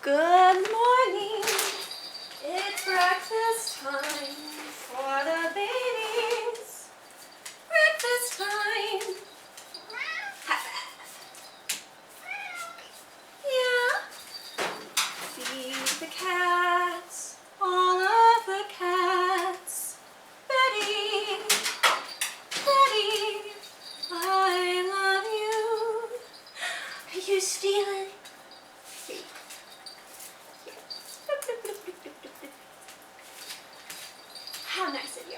Good morning. It's breakfast time for the babies. Breakfast time. High five. Yeah. Feed the cats. All of the cats. Betty. Betty. I love you. Are you stealing? How nice of you.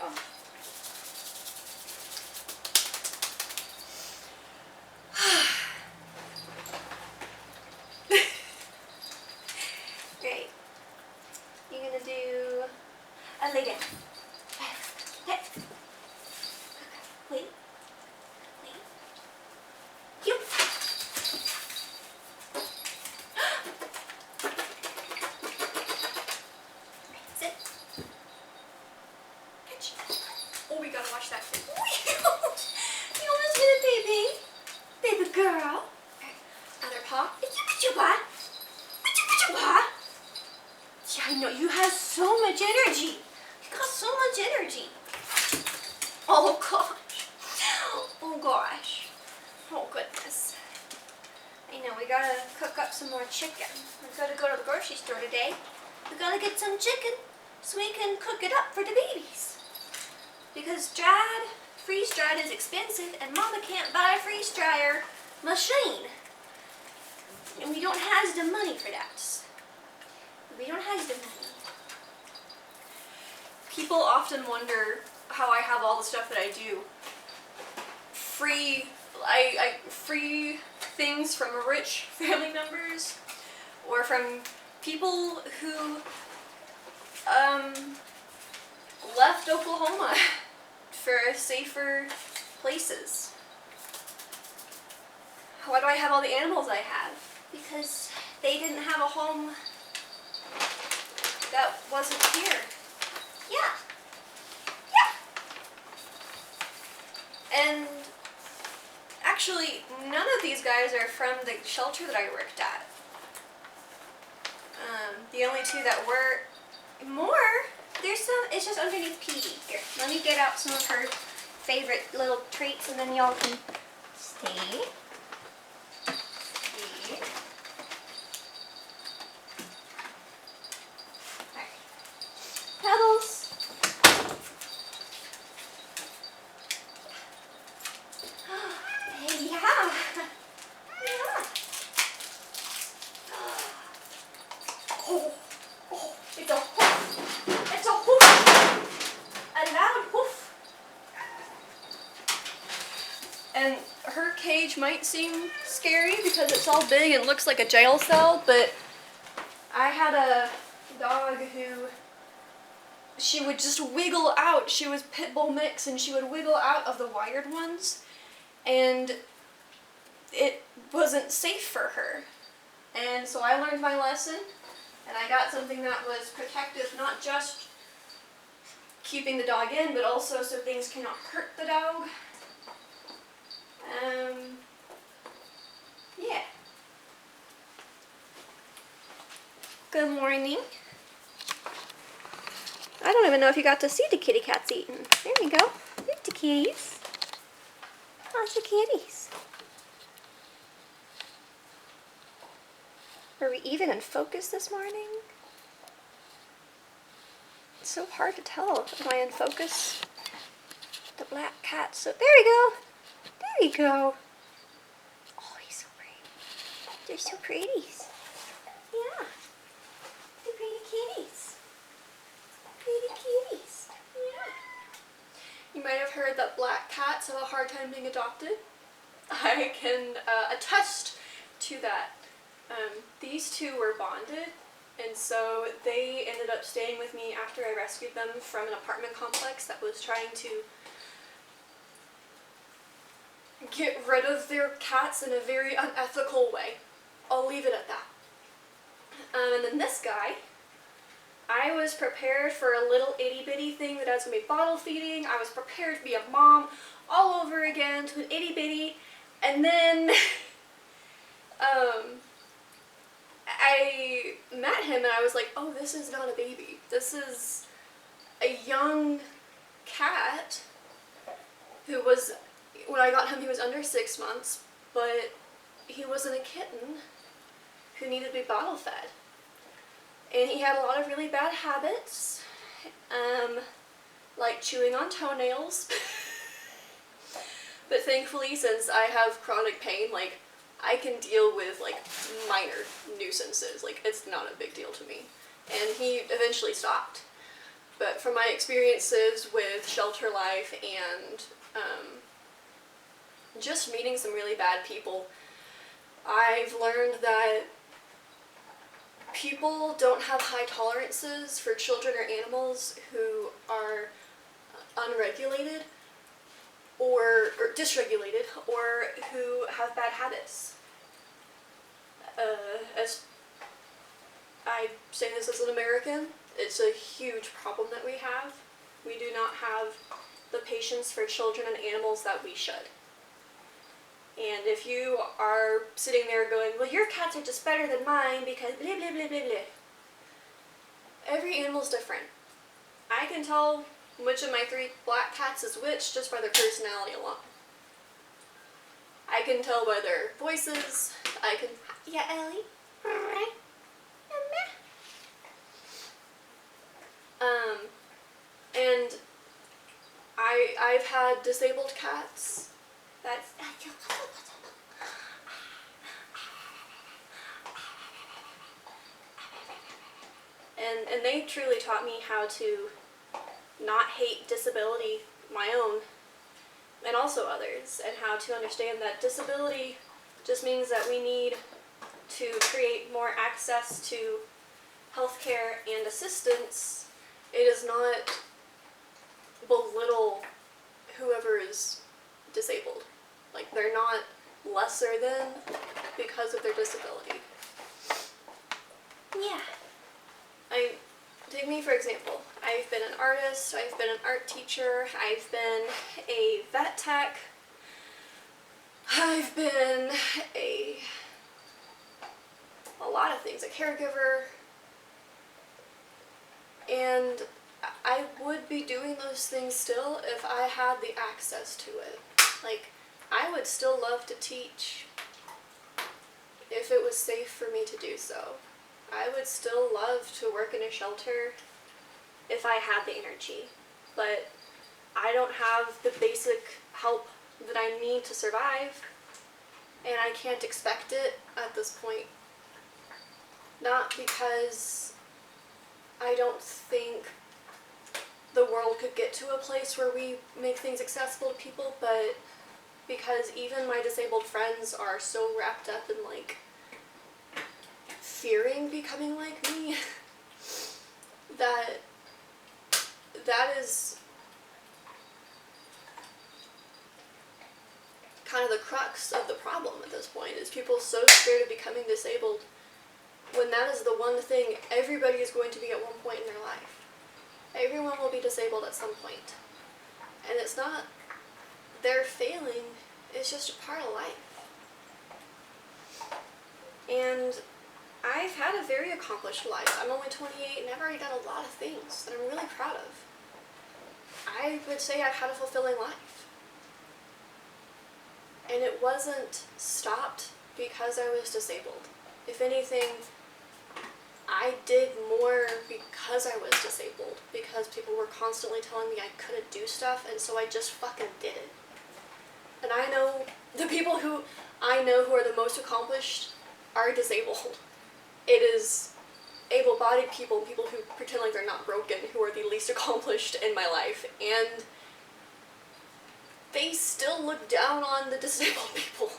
Great. You're gonna do a lay down. Hey. Wait. Wait. You. Sit. Catch. Oh, we gotta watch that thing. You almost hit it, baby. Baby girl. Other paw. Yeah, I know. You have so much energy. You got so much energy. Oh, gosh. Oh, gosh. Oh, goodness. I know. We gotta cook up some more chicken. We gotta go to the grocery store today. We gotta get some chicken so we can cook it up for the babies. Because freeze-dried is expensive and Mama can't buy a freeze-dryer machine. And we don't have the money for that. We don't have the money. People often wonder how I have all the stuff that I do. Free things from rich family members or from people who left Oklahoma for safer places. Why do I have all the animals I have? Because they didn't have a home that wasn't here. Yeah. And actually, none of these guys are from the shelter that I worked at. The only two that were there's some, it's just underneath Petey. Here, let me get out some of her favorite little treats and then y'all can stay. Pebbles. Hey, yeah. Oh, it's a hoof. It's a hoof. A loud hoof. And her cage might seem scary because it's all big and looks like a jail cell, but I had a dog who she would just wiggle out. She was pit bull mix and she would wiggle out of the wired ones and it wasn't safe for her. And so I learned my lesson and I got something that was protective, not just keeping the dog in, but also so things cannot hurt the dog. Yeah. Good morning. I don't even know if you got to see the kitty cats eating. There you go. There's the kitties. Lots of kitties. Are we even in focus this morning? It's so hard to tell. Am I in focus? The black cat. So there we go. There you go. Oh, he's so pretty. They're so pretties. Yeah. They're pretty kitties. Pretty kitties. Yeah. You might have heard that black cats have a hard time being adopted. I can attest to that. These two were bonded, and so they ended up staying with me after I rescued them from an apartment complex that was trying to get rid of their cats in a very unethical way. I'll leave it at that. And then this guy, I was prepared for a little itty bitty thing that I was going to be bottle feeding. I was prepared to be a mom all over again to an itty bitty, and then I met him and I was like, oh, this is not a baby. This is a young cat who was, when I got him, he was under 6 months, but he wasn't a kitten who needed to be bottle fed. And he had a lot of really bad habits, like chewing on toenails. But thankfully, since I have chronic pain, like, I can deal with, like, minor nuisances. Like, it's not a big deal to me. And he eventually stopped. But from my experiences with shelter life and just meeting some really bad people, I've learned that people don't have high tolerances for children or animals who are unregulated or dysregulated or who have bad habits. As I say this as an American, it's a huge problem that we have. We do not have the patience for children and animals that we should. And if you are sitting there going, well, your cats are just better than mine because blah, blah, blah, blah, blah. Every animal's different. I can tell which of my 3 black cats is which just by their personality alone. I can tell by their voices. I can... Yeah, Ellie? Alright. And I've had disabled cats. That's... And they truly taught me how to not hate disability, my own, and also others, and how to understand that disability just means that we need to create more access to healthcare and assistance. It does not belittle whoever is disabled. Like, they're not lesser than because of their disability. Yeah. Take me for example. I've been an artist, I've been an art teacher, I've been a vet tech, I've been a lot of things, a caregiver, and I would be doing those things still if I had the access to it. Like, I would still love to teach if it was safe for me to do so. I would still love to work in a shelter if I had the energy, but I don't have the basic help that I need to survive, and I can't expect it at this point. Not because I don't think the world could get to a place where we make things accessible to people, but because even my disabled friends are so wrapped up in, like, fearing becoming like me, that is kind of the crux of the problem at this point, is people so scared of becoming disabled when that is the one thing everybody is going to be at one point in their life. Everyone will be disabled at some point. And it's not their failing, it's just a part of life. And I've had a very accomplished life. I'm only 28 and I've already done a lot of things that I'm really proud of. I would say I've had a fulfilling life. And it wasn't stopped because I was disabled. If anything, I did more because I was disabled, because people were constantly telling me I couldn't do stuff, and so I just fucking did it. And I know the people who I know who are the most accomplished are disabled. It is able-bodied people, people who pretend like they're not broken, who are the least accomplished in my life, and they still look down on the disabled people.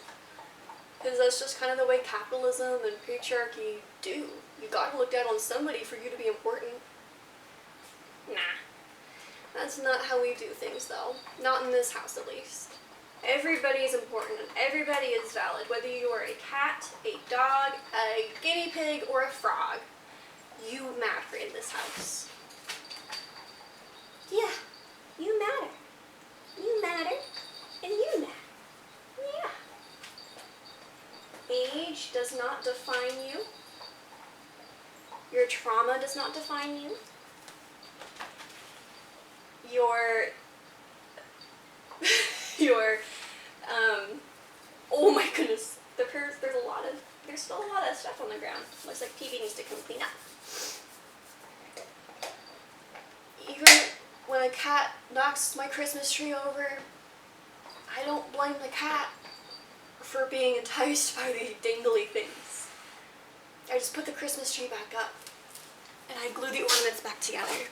Because that's just kind of the way capitalism and patriarchy do. You gotta look down on somebody for you to be important. Nah. That's not how we do things, though. Not in this house, at least. Everybody is important, and everybody is valid. Whether you are a cat, a dog, a guinea pig, or a frog, you matter in this house. Yeah, you matter. You matter, and you matter. Yeah. Age does not define you. Your trauma does not define you. Your oh my goodness, there's still a lot of stuff on the ground. Looks like PB needs to come clean up. Even when a cat knocks my Christmas tree over, I don't blame the cat for being enticed by the dangly things. I just put the Christmas tree back up and I glue the ornaments back together.